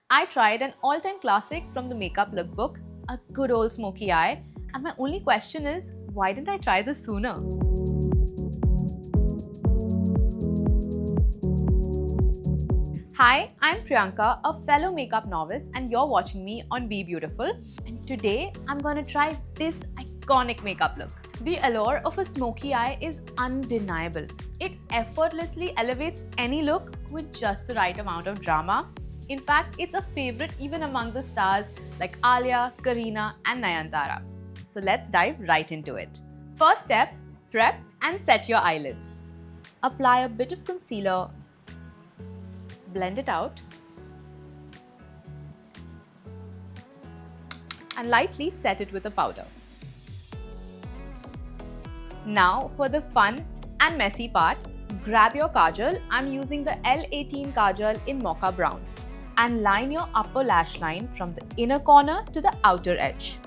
I tried an all-time classic from the makeup lookbook, a good old smoky eye, and my only question is, why didn't I try this sooner? Hi, I'm Priyanka, a fellow makeup novice, and you're watching me on Be Beautiful. And today, I'm gonna try this iconic makeup look. The allure of a smoky eye is undeniable. It effortlessly elevates any look with just the right amount of drama. In fact, it's a favorite even among the stars like Alia, Kareena, and Nayanthara. So let's dive right into it. First step, prep and set your eyelids. Apply a bit of concealer, blend it out, and lightly set it with a powder. Now for the fun and messy part, grab your kajal. I'm using the L18 kajal in Mocha Brown, and line your upper lash line from the inner corner to the outer edge.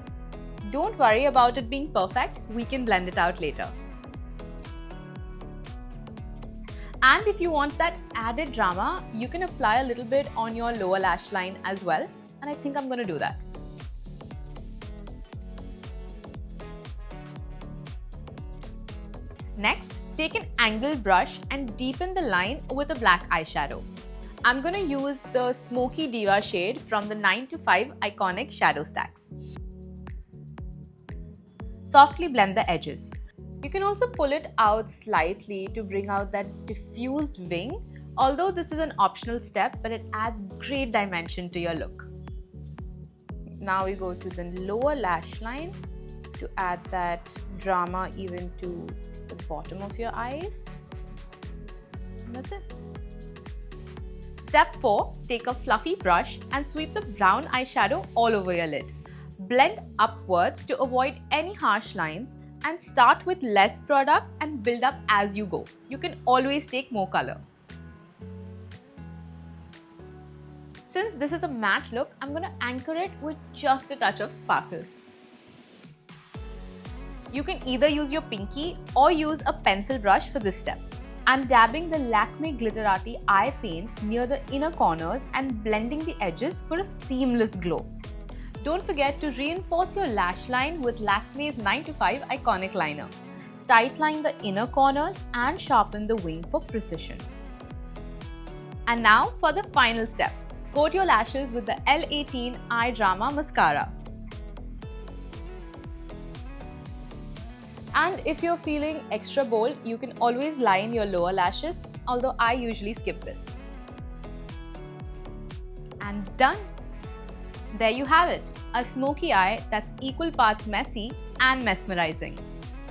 Don't worry about it being perfect, we can blend it out later. And if you want that added drama, you can apply a little bit on your lower lash line as well, and I think I'm going to do that. Next, take an angled brush and deepen the line with a black eyeshadow. I'm going to use the Smoky Diva shade from the 9 to 5 iconic shadow stacks. Softly blend the edges. You can also pull it out slightly to bring out that diffused wing, although this is an optional step, but it adds great dimension to your look. Now we go to the lower lash line to add that drama even to the bottom of your eyes. And that's it. Step 4, take a fluffy brush and sweep the brown eyeshadow all over your lid. Blend upwards to avoid any harsh lines and start with less product and build up as you go. You can always take more color. Since this is a matte look, I'm going to anchor it with just a touch of sparkle. You can either use your pinky or use a pencil brush for this step. I'm dabbing the Lakme Glitterati eye paint near the inner corners and blending the edges for a seamless glow. Don't forget to reinforce your lash line with Lakme's 9 to 5 iconic liner. Tightline the inner corners and sharpen the wing for precision. And now for the final step. Coat your lashes with the L18 Eye Drama Mascara. And if you're feeling extra bold, you can always line your lower lashes, although I usually skip this. And done! There you have it, a smoky eye that's equal parts messy and mesmerizing.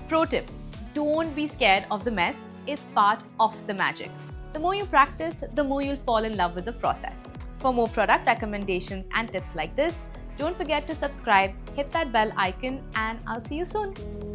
Pro tip, don't be scared of the mess, it's part of the magic. The more you practice, the more you'll fall in love with the process. For more product recommendations and tips like this, don't forget to subscribe, hit that bell icon, and I'll see you soon.